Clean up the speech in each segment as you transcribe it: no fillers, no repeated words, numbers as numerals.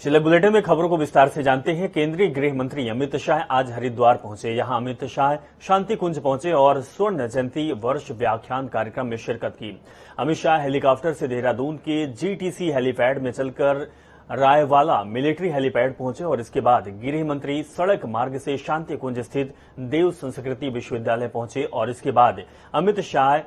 चलिए बुलेटिन में खबरों को विस्तार से जानते हैं। केंद्रीय गृह मंत्री अमित शाह आज हरिद्वार पहुंचे। यहां अमित शाह शांति कुंज पहुंचे और स्वर्ण जयंती वर्ष व्याख्यान कार्यक्रम में शिरकत की। अमित शाह हेलीकॉप्टर से देहरादून के जीटीसी हेलीपैड में चलकर रायवाला मिलिट्री हेलीपैड पहुंचे और इसके बाद गृह मंत्री सड़क मार्ग से शांति कुंज स्थित देव संस्कृति विश्वविद्यालय पहुंचे और इसके बाद अमित शाह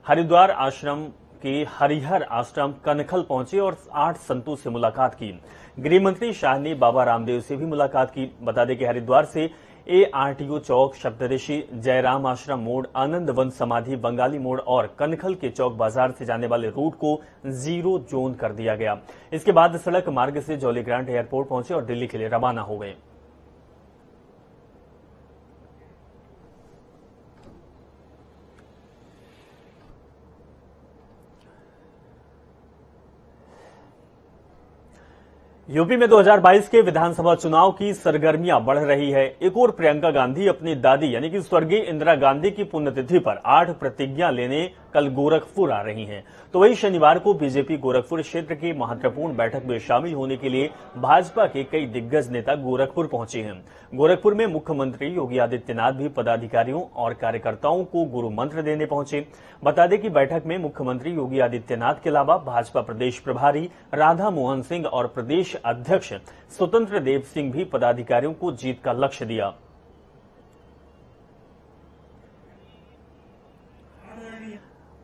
हरिद्वार आश्रम के हरिहर आश्रम कनखल पहुंचे और 8 संतों से मुलाकात की। गृह मंत्री शाह ने बाबा रामदेव से भी मुलाकात की। बता दें कि हरिद्वार से ARTO चौक, सप्तऋषि, जयराम आश्रम मोड़, आनंद वन समाधि, बंगाली मोड़ और कनखल के चौक बाजार से जाने वाले रूट को 0 जोन कर दिया गया। इसके बाद सड़क मार्ग से जॉली ग्रांट एयरपोर्ट पहुंचे और दिल्ली के लिए रवाना हो गए। यूपी में 2022 के विधानसभा चुनाव की सरगर्मियां बढ़ रही है। एक और प्रियंका गांधी अपनी दादी यानी कि स्वर्गीय इंदिरा गांधी की पुण्यतिथि पर 8 प्रतिज्ञा लेने कल गोरखपुर आ रही हैं। तो वही शनिवार को बीजेपी गोरखपुर क्षेत्र की महत्वपूर्ण बैठक में शामिल होने के लिए भाजपा के कई दिग्गज नेता गोरखपुर पहुंचे हैं। गोरखपुर में मुख्यमंत्री योगी आदित्यनाथ भी पदाधिकारियों और कार्यकर्ताओं को गुरु मंत्र देने पहुंचे। बता दें कि बैठक में मुख्यमंत्री योगी आदित्यनाथ के अलावा भाजपा प्रदेश प्रभारी राधा मोहन सिंह और प्रदेश अध्यक्ष स्वतंत्र देव सिंह भी पदाधिकारियों को जीत का लक्ष्य दिया।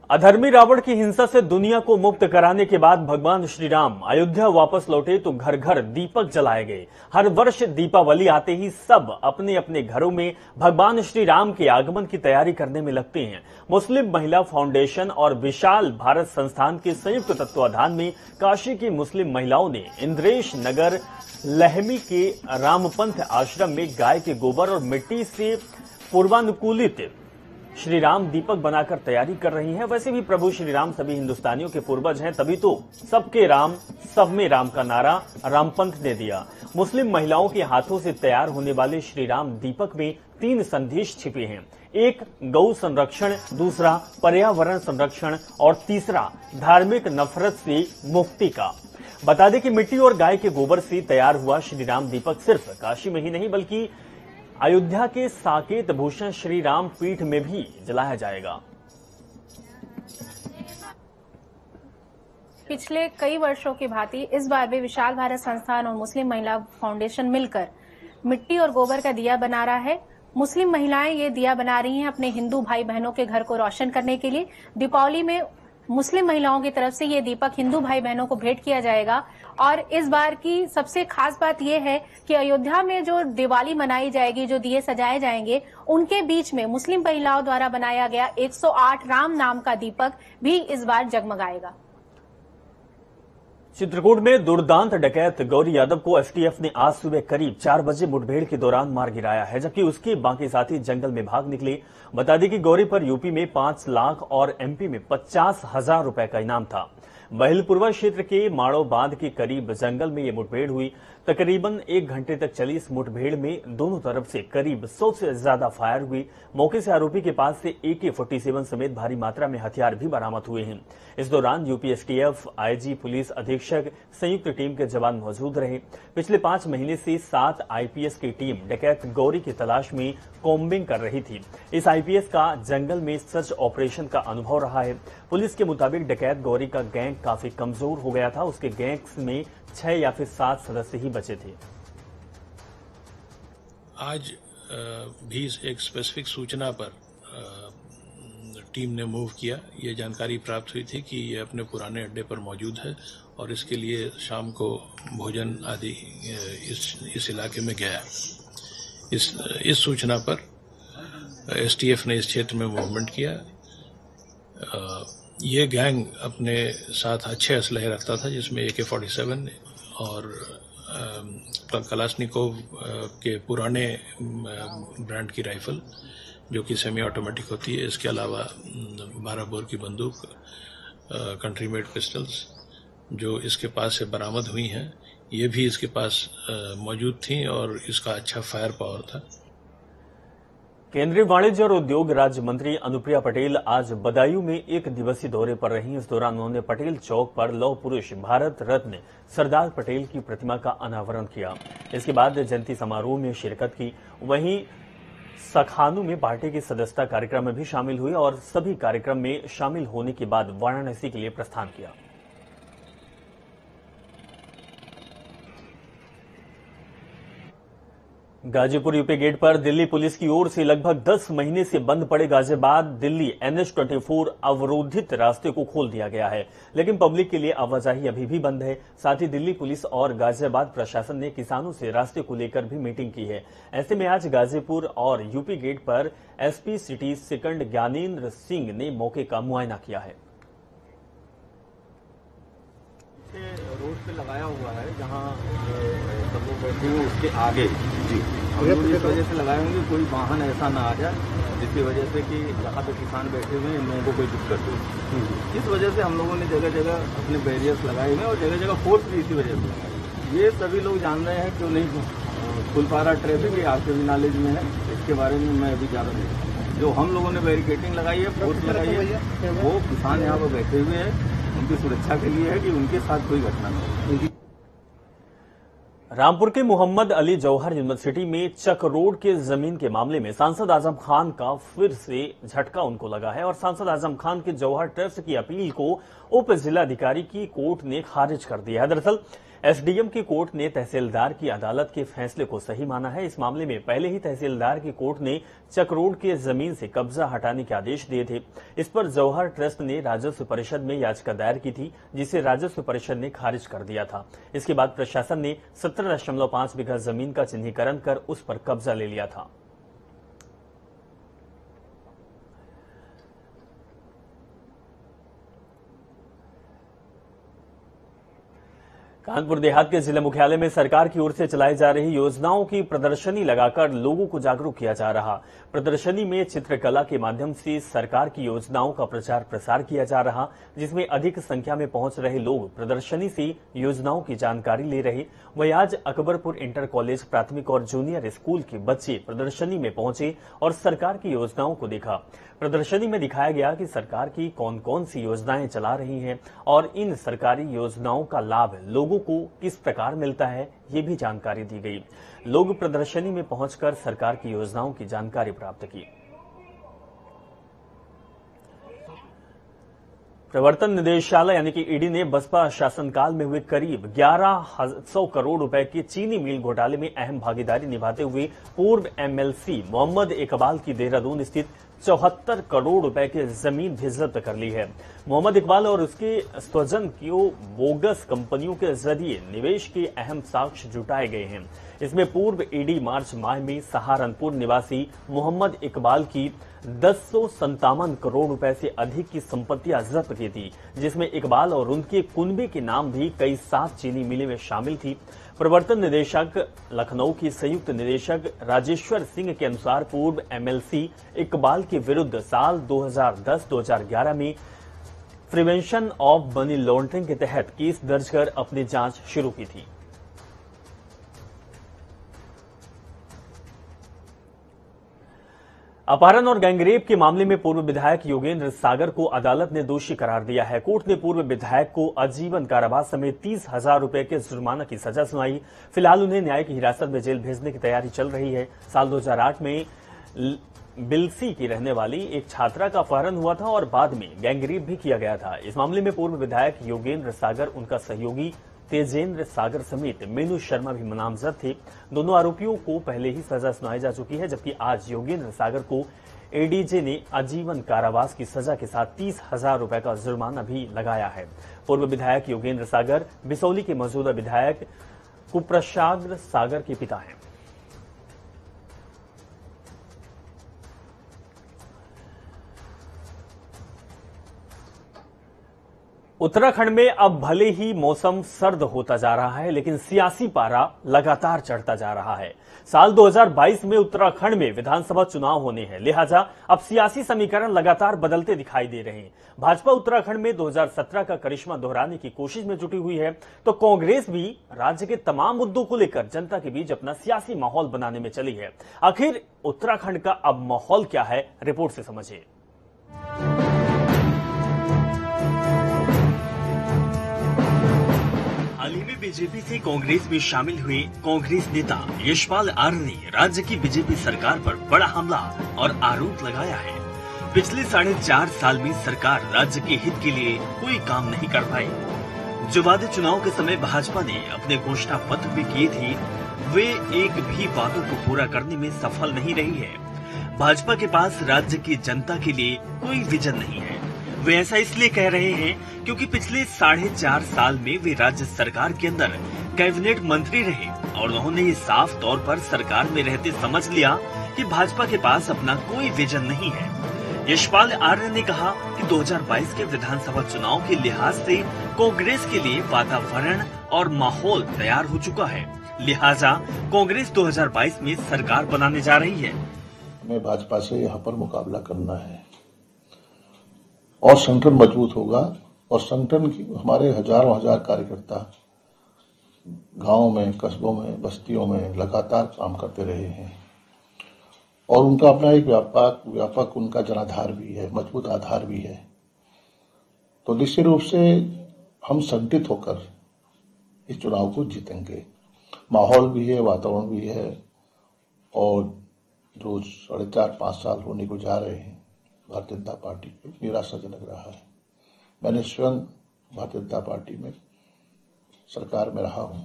अधर्मी रावण की हिंसा से दुनिया को मुक्त कराने के बाद भगवान श्री राम अयोध्या वापस लौटे तो घर घर दीपक जलाए गए। हर वर्ष दीपावली आते ही सब अपने अपने घरों में भगवान श्री राम के आगमन की तैयारी करने में लगते हैं। मुस्लिम महिला फाउंडेशन और विशाल भारत संस्थान के संयुक्त तत्वाधान में काशी की मुस्लिम महिलाओं ने इंद्रेश नगर लहमी के रामपंथ आश्रम में गाय के गोबर और मिट्टी से पूर्वानुकूलित श्री राम दीपक बनाकर तैयारी कर रही हैं। वैसे भी प्रभु श्री राम सभी हिंदुस्तानियों के पूर्वज हैं, तभी तो सबके राम सब में राम का नारा रामपंथ ने दिया। मुस्लिम महिलाओं के हाथों से तैयार होने वाले श्री राम दीपक में 3 संदेश छिपे हैं। एक गौ संरक्षण, दूसरा पर्यावरण संरक्षण और तीसरा धार्मिक नफरत से मुक्ति का। बता दें कि मिट्टी और गाय के गोबर से तैयार हुआ श्री राम दीपक सिर्फ काशी में ही नहीं बल्कि अयोध्या के साकेत भूषण श्री राम पीठ में भी जलाया जाएगा। पिछले कई वर्षों की भांति इस बार भी विशाल भारत संस्थान और मुस्लिम महिला फाउंडेशन मिलकर मिट्टी और गोबर का दिया बना रहा है। मुस्लिम महिलाएं ये दिया बना रही हैं अपने हिंदू भाई बहनों के घर को रोशन करने के लिए। दीपावली में मुस्लिम महिलाओं की तरफ से ये दीपक हिंदू भाई बहनों को भेंट किया जाएगा। और इस बार की सबसे खास बात यह है कि अयोध्या में जो दिवाली मनाई जाएगी, जो दिए सजाए जाएंगे, उनके बीच में मुस्लिम महिलाओं द्वारा बनाया गया 108 राम नाम का दीपक भी इस बार जगमगाएगा। चित्रकूट में दुर्दांत डकैत गौरी यादव को एसटीएफ ने आज सुबह करीब 4 बजे मुठभेड़ के दौरान मार गिराया है, जबकि उसके बाकी साथी जंगल में भाग निकले। बता दें कि गौरी पर यूपी में 5 लाख और एमपी में 50,000 रुपए का इनाम था। बहिलपुरवा क्षेत्र के माड़ो बांध के करीब जंगल में ये मुठभेड़ हुई। तकरीबन 1 घंटे तक चली इस मुठभेड़ में दोनों तरफ से करीब 100 से ज्यादा फायर हुई। मौके से आरोपी के पास से AK-47 समेत भारी मात्रा में हथियार भी बरामद हुए हैं। इस दौरान यूपी एसटीएफ, आईजी, पुलिस अधीक्षक, संयुक्त टीम के जवान मौजूद रहे। पिछले 5 महीने से 7 आईपीएस की टीम डकैत गौरी की तलाश में कॉम्बिंग कर रही थी। इस आईपीएस का जंगल में सर्च ऑपरेशन का अनुभव रहा है। पुलिस के मुताबिक डकैत गौरी का गैंग काफी कमजोर हो गया था। उसके गैंग्स में 6 या फिर 7 सदस्य ही बचे थे। आज भी एक स्पेसिफिक सूचना पर टीम ने मूव किया। ये जानकारी प्राप्त हुई थी कि ये अपने पुराने अड्डे पर मौजूद है और इसके लिए शाम को भोजन आदि इस इलाके में गया। इस सूचना पर एसटीएफ ने इस क्षेत्र में मूवमेंट किया। ये गैंग अपने साथ अच्छे असलहे रखता था, जिसमें AK-47 और कलाशनिकोव के पुराने ब्रांड की राइफल जो कि सेमी ऑटोमेटिक होती है, इसके अलावा 12 बोर की बंदूक, कंट्री मेड पिस्टल्स जो इसके पास से बरामद हुई हैं, ये भी इसके पास मौजूद थी और इसका अच्छा फायर पावर था। केंद्रीय वाणिज्य और उद्योग राज्य मंत्री अनुप्रिया पटेल आज बदायूं में एक दिवसीय दौरे पर रहीं। इस दौरान उन्होंने पटेल चौक पर लौह पुरुष भारत रत्न सरदार पटेल की प्रतिमा का अनावरण किया। इसके बाद जयंती समारोह में शिरकत की। वहीं सखानू में पार्टी की सदस्यता कार्यक्रम में भी शामिल हुए और सभी कार्यक्रम में शामिल होने के बाद वाराणसी के लिए प्रस्थान किया। गाजीपुर यूपी गेट पर दिल्ली पुलिस की ओर से लगभग 10 महीने से बंद पड़े गाजियाबाद दिल्ली NH-24 अवरोधित रास्ते को खोल दिया गया है, लेकिन पब्लिक के लिए आवाजाही अभी भी बंद है। साथ ही दिल्ली पुलिस और गाजियाबाद प्रशासन ने किसानों से रास्ते को लेकर भी मीटिंग की है। ऐसे में आज गाजीपुर और यूपी गेट पर SP city second Gyanendra Singh ने मौके का मुआयना किया है। रोड पे लगाया हुआ है जहाँ सब लोग बैठे हैं उसके आगे जी हम लोग इस वजह से लगाए होंगे कोई वाहन ऐसा ना आ जाए जिसकी वजह से कि जहाँ पे किसान बैठे हुए हैं इन लोगों को कोई दिक्कत हो। इस वजह से हम लोगों ने जगह जगह अपने बैरियर्स लगाए हुए हैं और जगह जगह फोर्स भी इसी वजह से लगाए। ये सभी लोग जान रहे हैं क्यों नहीं। फुलपारा ट्रैफिक ये आपके भी नॉलेज में है, इसके बारे में मैं अभी ज़्यादा नहीं। जो हम लोगों ने बैरिकेटिंग लगाई है, फोर्स लगाई है, वो किसान यहाँ पर बैठे हुए हैं, उनकी सुरक्षा के लिए है कि उनके साथ कोई घटना न हो। रामपुर के मोहम्मद अली जौहर यूनिवर्सिटी में चक रोड के जमीन के मामले में सांसद आजम खान का फिर से झटका उनको लगा है और सांसद आजम खान के जौहर ट्रस्ट की अपील को उप जिलाधिकारी की कोर्ट ने खारिज कर दिया है। दरअसल SDM की कोर्ट ने तहसीलदार की अदालत के फैसले को सही माना है। इस मामले में पहले ही तहसीलदार की कोर्ट ने चक रोड के जमीन से कब्जा हटाने के आदेश दिए थे। इस पर जौहर ट्रस्ट ने राजस्व परिषद में याचिका दायर की थी, जिसे राजस्व परिषद ने खारिज कर दिया था। इसके बाद प्रशासन ने 17.5 बीघा जमीन का चिन्हीकरण कर उस पर कब्जा ले लिया था। कानपुर देहात के जिला मुख्यालय में सरकार की ओर से चलाई जा रही योजनाओं की प्रदर्शनी लगाकर लोगों को जागरूक किया जा रहा। प्रदर्शनी में चित्रकला के माध्यम से सरकार की योजनाओं का प्रचार प्रसार किया जा रहा, जिसमें अधिक संख्या में पहुंच रहे लोग प्रदर्शनी से योजनाओं की जानकारी ले रहे। वहीं आज अकबरपुर इंटर कॉलेज प्राथमिक और जूनियर स्कूल के बच्चे प्रदर्शनी में पहुंचे और सरकार की योजनाओं को देखा। प्रदर्शनी में दिखाया गया कि सरकार की कौन कौन सी योजनाएं चला रही हैं और इन सरकारी योजनाओं का लाभ लोगों को किस प्रकार मिलता है, ये भी जानकारी दी गई। लोग प्रदर्शनी में पहुंचकर सरकार की योजनाओं की जानकारी प्राप्त की। प्रवर्तन निदेशालय यानी कि ईडी ने बसपा शासनकाल में हुए करीब 1100 करोड़ रुपए के चीनी मिल घोटाले में अहम भागीदारी निभाते हुए पूर्व MLC मोहम्मद इकबाल की देहरादून स्थित 74 करोड़ रुपए की जमीन भी जब्त कर ली है। मोहम्मद इकबाल और उसके स्वजन को बोगस कंपनियों के जरिए निवेश के अहम साक्ष्य जुटाए गए हैं। इसमें पूर्व ईडी मार्च माह में सहारनपुर निवासी मोहम्मद इकबाल की 1057 करोड़ रुपए से अधिक की संपत्तियां जब्त की थी, जिसमें इकबाल और उनके कुनबे के नाम भी कई 7 चीनी मिलें में शामिल थी। प्रवर्तन निदेशक लखनऊ की संयुक्त निदेशक राजेश्वर सिंह के अनुसार पूर्व MLC इकबाल के विरुद्ध साल 2010-2011 में प्रिवेंशन ऑफ मनी लॉन्ड्रिंग के तहत केस दर्ज कर अपनी जांच शुरू की थी। अपहरण और गैंगरेप के मामले में पूर्व विधायक योगेंद्र सागर को अदालत ने दोषी करार दिया है। कोर्ट ने पूर्व विधायक को आजीवन कारावास समेत 30,000 रुपए के जुर्माना की सजा सुनाई। फिलहाल उन्हें न्यायिक हिरासत में जेल भेजने की तैयारी चल रही है। साल 2008 में बिलसी की रहने वाली एक छात्रा का अपहरण हुआ था और बाद में गैंगरेप भी किया गया था। इस मामले में पूर्व विधायक योगेंद्र सागर, उनका सहयोगी तेजेंद्र सागर समेत मीनू शर्मा भी नामजद थे। दोनों आरोपियों को पहले ही सजा सुनाई जा चुकी है, जबकि आज योगेंद्र सागर को एडीजे ने आजीवन कारावास की सजा के साथ 30,000 रुपए का जुर्माना भी लगाया है। पूर्व विधायक योगेंद्र सागर बिसौली के मौजूदा विधायक कुप्रसाद सागर के पिता हैं। उत्तराखंड में अब भले ही मौसम सर्द होता जा रहा है, लेकिन सियासी पारा लगातार चढ़ता जा रहा है। साल 2022 में उत्तराखंड में विधानसभा चुनाव होने हैं, लिहाजा अब सियासी समीकरण लगातार बदलते दिखाई दे रहे हैं। भाजपा उत्तराखंड में 2017 का करिश्मा दोहराने की कोशिश में जुटी हुई है, तो कांग्रेस भी राज्य के तमाम मुद्दों को लेकर जनता के बीच अपना सियासी माहौल बनाने में चली है। आखिर उत्तराखंड का अब माहौल क्या है, रिपोर्ट से समझिए। हाल ही में बीजेपी से कांग्रेस में शामिल हुए कांग्रेस नेता यशपाल आर्य ने राज्य की बीजेपी सरकार पर बड़ा हमला और आरोप लगाया है। पिछले 4.5 साल में सरकार राज्य के हित के लिए कोई काम नहीं कर पाई। जो वादे चुनाव के समय भाजपा ने अपने घोषणा पत्र में किए थे, वे एक भी वादों को पूरा करने में सफल नहीं रही है। भाजपा के पास राज्य की जनता के लिए कोई विजन नहीं है। वे ऐसा इसलिए कह रहे हैं क्योंकि पिछले 4.5 साल में वे राज्य सरकार के अंदर कैबिनेट मंत्री रहे और उन्होंने ये साफ तौर पर सरकार में रहते समझ लिया कि भाजपा के पास अपना कोई विजन नहीं है। यशपाल आर्य ने कहा कि 2022 के विधानसभा चुनाव के लिहाज से कांग्रेस के लिए वातावरण और माहौल तैयार हो चुका है, लिहाजा कांग्रेस 2022 में सरकार बनाने जा रही है। हमें भाजपा से यहाँ पर मुकाबला करना है और संगठन मजबूत होगा और संगठन की हमारे हजारों हजार कार्यकर्ता गांव में, कस्बों में, बस्तियों में लगातार काम करते रहे हैं और उनका अपना एक व्यापक उनका जनाधार भी है, मजबूत आधार भी है। तो निश्चित रूप से हम संगठित होकर इस चुनाव को जीतेंगे। माहौल भी है, वातावरण भी है और जो 4.5 साल होने को जा रहे हैं भारतीय जनता पार्टी को, निराशाजनक रहा है। मैंने स्वयं भारतीय जनता पार्टी में सरकार में रहा हूं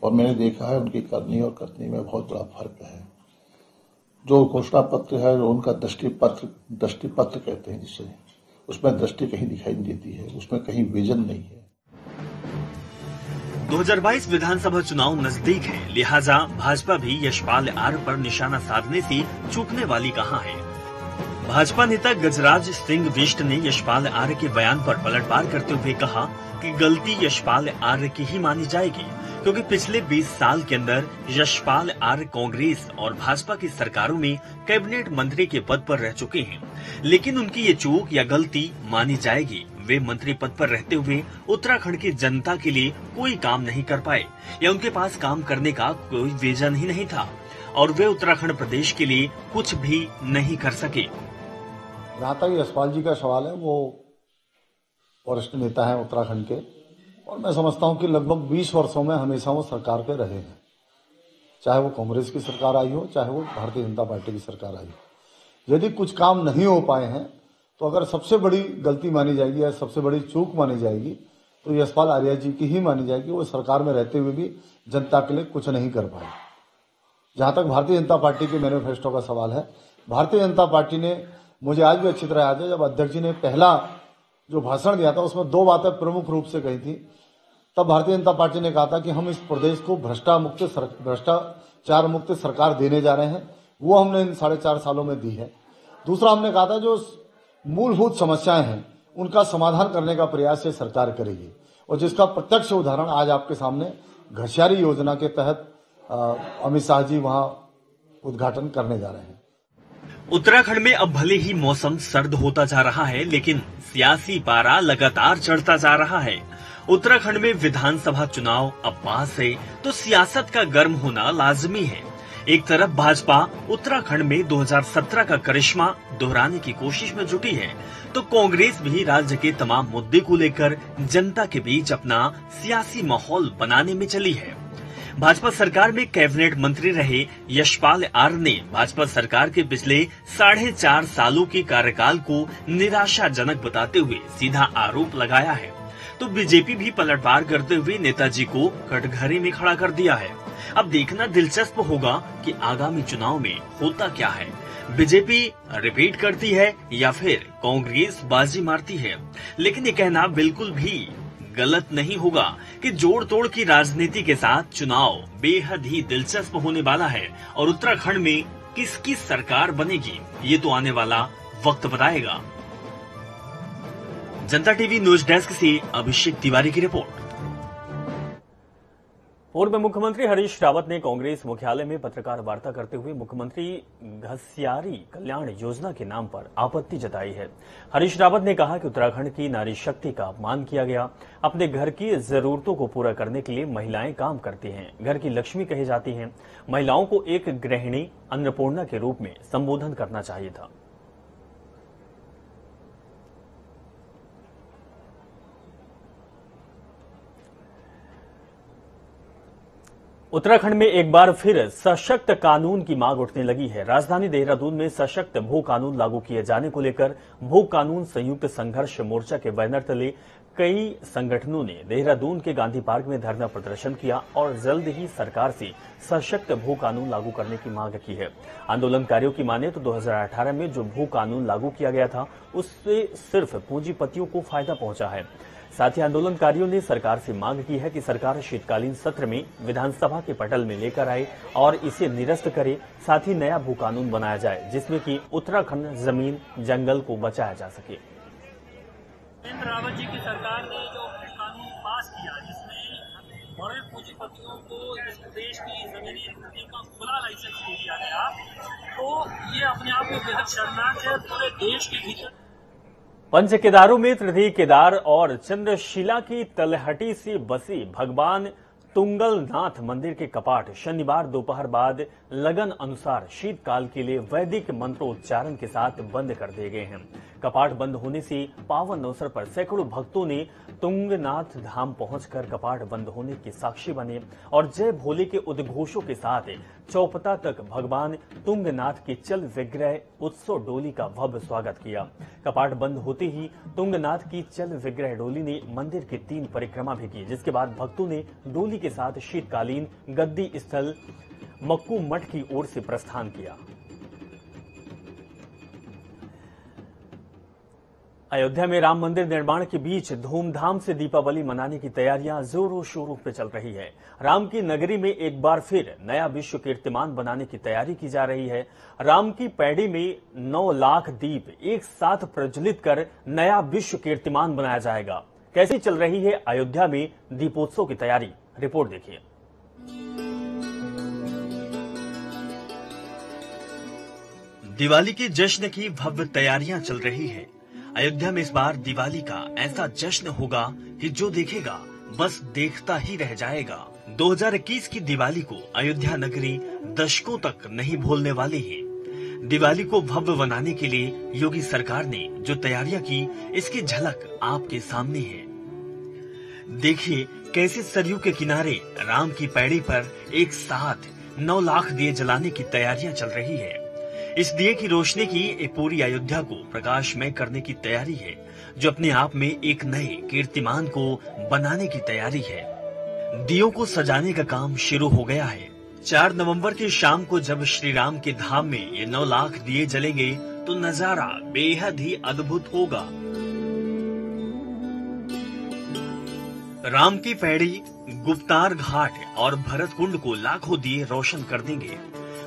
और मैंने देखा है उनकी करनी और करनी में बहुत बड़ा फर्क है। जो घोषणा पत्र है, जो उनका दृष्टि पत्र कहते हैं जिसे, उसमें दृष्टि कहीं दिखाई नहीं देती है, उसमें कहीं विजन नहीं है। 2022 विधानसभा चुनाव नजदीक है, लिहाजा भाजपा भी यशपाल आर्य पर निशाना साधने से चूकने वाली कहां है। भाजपा नेता गजराज सिंह बिष्ट ने यशपाल आर्य के बयान पर पलटवार करते हुए कहा कि गलती यशपाल आर्य की ही मानी जाएगी, क्योंकि पिछले 20 साल के अंदर यशपाल आर्य कांग्रेस और भाजपा की सरकारों में कैबिनेट मंत्री के पद पर रह चुके हैं, लेकिन उनकी ये चूक या गलती मानी जाएगी। वे मंत्री पद पर रहते हुए उत्तराखंड की जनता के लिए कोई काम नहीं कर पाए या उनके पास काम करने का कोई विजन ही नहीं था और वे उत्तराखंड प्रदेश के लिए कुछ भी नहीं कर सके। जहाँ तक यशपाल जी का सवाल है, वो वरिष्ठ नेता हैं उत्तराखंड के और मैं समझता हूँ कि लगभग 20 वर्षों में हमेशा वो सरकार पे रहे हैं, चाहे वो कांग्रेस की सरकार आई हो, चाहे वो भारतीय जनता पार्टी की सरकार आई हो। यदि कुछ काम नहीं हो पाए हैं तो अगर सबसे बड़ी गलती मानी जाएगी या सबसे बड़ी चूक मानी जाएगी तो यशपाल आर्य जी की ही मानी जाएगी। वो सरकार में रहते हुए भी जनता के लिए कुछ नहीं कर पाए। जहाँ तक भारतीय जनता पार्टी के मैनिफेस्टो का सवाल है, भारतीय जनता पार्टी ने, मुझे आज भी अच्छी तरह याद है, जब अध्यक्ष जी ने पहला जो भाषण दिया था उसमें 2 बातें प्रमुख रूप से कही थी। तब भारतीय जनता पार्टी ने कहा था कि हम इस प्रदेश को भ्रष्टाचार मुक्त सरकार देने जा रहे हैं, वो हमने इन 4.5 सालों में दी है। दूसरा हमने कहा था जो मूलभूत समस्याएं हैं उनका समाधान करने का प्रयास ये सरकार करेगी और जिसका प्रत्यक्ष उदाहरण आज आपके सामने घसियारी योजना के तहत अमित शाह जी वहां उद्घाटन करने जा रहे हैं। उत्तराखंड में अब भले ही मौसम सर्द होता जा रहा है, लेकिन सियासी पारा लगातार चढ़ता जा रहा है। उत्तराखंड में विधानसभा चुनाव अब पास है तो सियासत का गर्म होना लाजमी है। एक तरफ भाजपा उत्तराखंड में 2017 का करिश्मा दोहराने की कोशिश में जुटी है, तो कांग्रेस भी राज्य के तमाम मुद्दे को लेकर जनता के बीच अपना सियासी माहौल बनाने में चली है। भाजपा सरकार में कैबिनेट मंत्री रहे यशपाल आर्य ने भाजपा सरकार के पिछले 4.5 सालों के कार्यकाल को निराशाजनक बताते हुए सीधा आरोप लगाया है, तो बीजेपी भी पलटवार करते हुए नेताजी को कटघरे में खड़ा कर दिया है। अब देखना दिलचस्प होगा कि आगामी चुनाव में होता क्या है, बीजेपी रिपीट करती है या फिर कांग्रेस बाजी मारती है। लेकिन ये कहना बिल्कुल भी गलत नहीं होगा कि जोड़ तोड़ की राजनीति के साथ चुनाव बेहद ही दिलचस्प होने वाला है और उत्तराखंड में किसकी सरकार बनेगी ये तो आने वाला वक्त बताएगा। जनता टीवी न्यूज डेस्क से अभिषेक तिवारी की रिपोर्ट। पूर्व मुख्यमंत्री हरीश रावत ने कांग्रेस मुख्यालय में पत्रकार वार्ता करते हुए मुख्यमंत्री घसियारी कल्याण योजना के नाम पर आपत्ति जताई है। हरीश रावत ने कहा कि उत्तराखंड की नारी शक्ति का अपमान किया गया। अपने घर की जरूरतों को पूरा करने के लिए महिलाएं काम करती हैं, घर की लक्ष्मी कही जाती हैं। महिलाओं को एक गृहिणी अन्नपूर्णा के रूप में संबोधन करना चाहिए था। उत्तराखंड में एक बार फिर सशक्त कानून की मांग उठने लगी है। राजधानी देहरादून में सशक्त भू कानून लागू किए जाने को लेकर भू कानून संयुक्त संघर्ष मोर्चा के बैनर तले कई संगठनों ने देहरादून के गांधी पार्क में धरना प्रदर्शन किया और जल्द ही सरकार से सशक्त भू कानून लागू करने की मांग की है। आंदोलनकारियों की माने तो 2018 में जो भू कानून लागू किया गया था उससे सिर्फ पूंजीपतियों को फायदा पहुंचा है। साथ ही आंदोलनकारियों ने सरकार से मांग की है कि सरकार शीतकालीन सत्र में विधानसभा के पटल में लेकर आए और इसे निरस्त करे। साथ ही नया भू कानून बनाया जाए जिसमें कि उत्तराखंड जमीन जंगल को बचाया जा सके। रावत जी की सरकार ने जो कानून पास किया जिसमें बड़े पूंजीपतियों को इस देश की जमीनी स्थिति का खुला लाइसेंस दे दिया गया, तो ये अपने आप में बेहद शर्मनाक है। पूरे देश के भीतर पंच केदारों में तृतीय केदार और चंद्रशिला की तलहटी से बसी भगवान तुंगलनाथ मंदिर के कपाट शनिवार दोपहर बाद लगन अनुसार शीतकाल के लिए वैदिक मंत्रोच्चारण के साथ बंद कर दिए गए हैं। कपाट बंद होने से पावन अवसर पर सैकड़ों भक्तों ने तुंगनाथ धाम पहुंचकर कपाट बंद होने के साक्षी बने और जय भोले के उद्घोषों के साथ चौपता तक भगवान तुंगनाथ के चल विग्रह उत्सव डोली का भव्य स्वागत किया। कपाट बंद होते ही तुंगनाथ की चल विग्रह डोली ने मंदिर की 3 परिक्रमा भी की, जिसके बाद भक्तों ने डोली के साथ शीतकालीन गद्दी स्थल मक्कू मठ की ओर से प्रस्थान किया। अयोध्या में राम मंदिर निर्माण के बीच धूमधाम से दीपावली मनाने की तैयारियां जोरों शोरों पे चल रही है। राम की नगरी में एक बार फिर नया विश्व कीर्तिमान बनाने की तैयारी की जा रही है। राम की पैड़ी में 9 लाख दीप एक साथ प्रज्वलित कर नया विश्व कीर्तिमान बनाया जाएगा। कैसी चल रही है अयोध्या में दीपोत्सव की तैयारी, रिपोर्ट देखिए। दिवाली के जश्न की भव्य तैयारियां चल रही है। अयोध्या में इस बार दिवाली का ऐसा जश्न होगा कि जो देखेगा बस देखता ही रह जाएगा। 2021 की दिवाली को अयोध्या नगरी दशकों तक नहीं भूलने वाली है। दिवाली को भव्य बनाने के लिए योगी सरकार ने जो तैयारियां की, इसकी झलक आपके सामने है। देखिए कैसे सरयू के किनारे राम की पैड़ी पर एक साथ 9 लाख दिए जलाने की तैयारियां चल रही है। इस दिए की रोशनी की पूरी अयोध्या को प्रकाशमय करने की तैयारी है, जो अपने आप में एक नए कीर्तिमान को बनाने की तैयारी है। दियों को सजाने का काम शुरू हो गया है। 4 नवंबर की शाम को जब श्री राम के धाम में ये 9 लाख दिए जलेंगे तो नजारा बेहद ही अद्भुत होगा। राम की पैड़ी, गुप्तार घाट और भरत कुंड को लाखों दिए रोशन कर देंगे।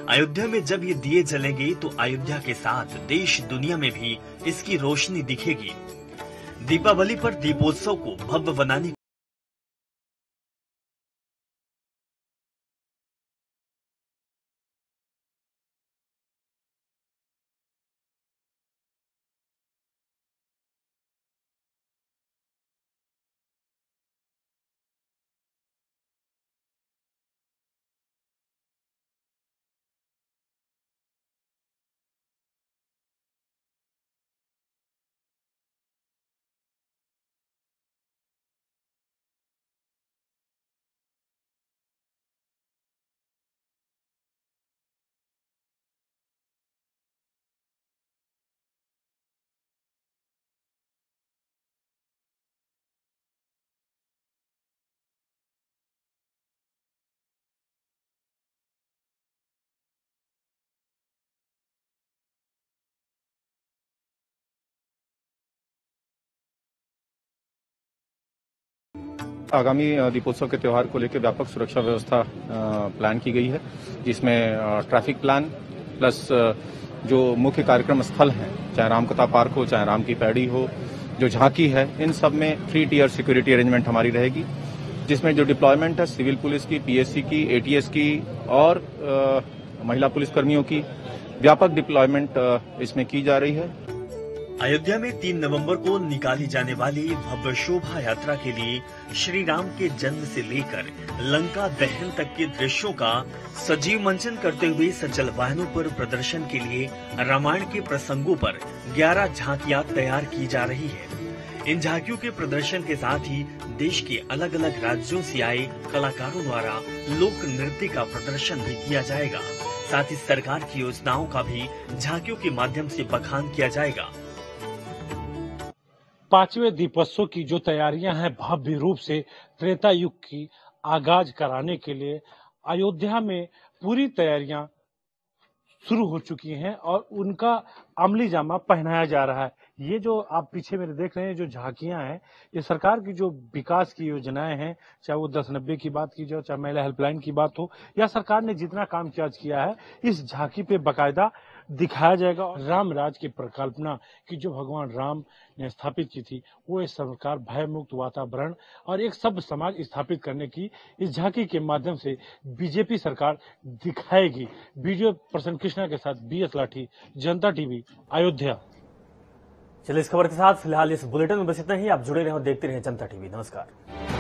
अयोध्या में जब ये दिए जलेंगे तो अयोध्या के साथ देश दुनिया में भी इसकी रोशनी दिखेगी। दीपावली पर दीपोत्सव को भव्य बनाने आगामी दीपोत्सव के त्यौहार को लेकर व्यापक सुरक्षा व्यवस्था प्लान की गई है, जिसमें ट्रैफिक प्लान प्लस जो मुख्य कार्यक्रम स्थल हैं, चाहे रामकथा पार्क हो, चाहे राम की पैड़ी हो, जो झांकी है, इन सब में 3 टियर सिक्योरिटी अरेंजमेंट हमारी रहेगी, जिसमें जो डिप्लॉयमेंट है सिविल पुलिस की, पीएससी की, एटीएस की और महिला पुलिसकर्मियों की व्यापक डिप्लॉयमेंट इसमें की जा रही है। अयोध्या में 3 नवंबर को निकाली जाने वाली भव्य शोभा यात्रा के लिए श्री राम के जन्म से लेकर लंका दहन तक के दृश्यों का सजीव मंचन करते हुए सचल वाहनों पर प्रदर्शन के लिए रामायण के प्रसंगों पर 11 झांकियां तैयार की जा रही है। इन झांकियों के प्रदर्शन के साथ ही देश के अलग अलग राज्यों से आए कलाकारों द्वारा लोक नृत्य का प्रदर्शन भी किया जाएगा। साथ ही सरकार की योजनाओं का भी झांकियों के माध्यम से बखान किया जाएगा। 5वें दीपोत्सव की जो तैयारियां हैं भव्य रूप से त्रेता युग की आगाज कराने के लिए अयोध्या में पूरी तैयारियां शुरू हो चुकी हैं और उनका अमली जामा पहनाया जा रहा है। ये जो आप पीछे मेरे देख रहे हैं जो झांकियां हैं, ये सरकार की जो विकास की योजनाएं हैं, चाहे वो 1090 की बात की जाए, चाहे महिला हेल्पलाइन की बात हो, या सरकार ने जितना काम किया है इस झांकी पे बाकायदा दिखाया जाएगा। राम राज की परिकल्पना की जो भगवान राम ने स्थापित की थी, वो इस सरकार भय मुक्त वातावरण और एक सभ्य समाज स्थापित करने की इस झांकी के माध्यम से बीजेपी सरकार दिखाएगी। वीडियो पर्सन कृष्णा के साथ BS लाठी, जनता टीवी, अयोध्या। चलिए इस खबर के साथ फिलहाल इस बुलेटिन में बस इतना ही। आप जुड़े रहें और देखते रहें जनता टीवी। नमस्कार।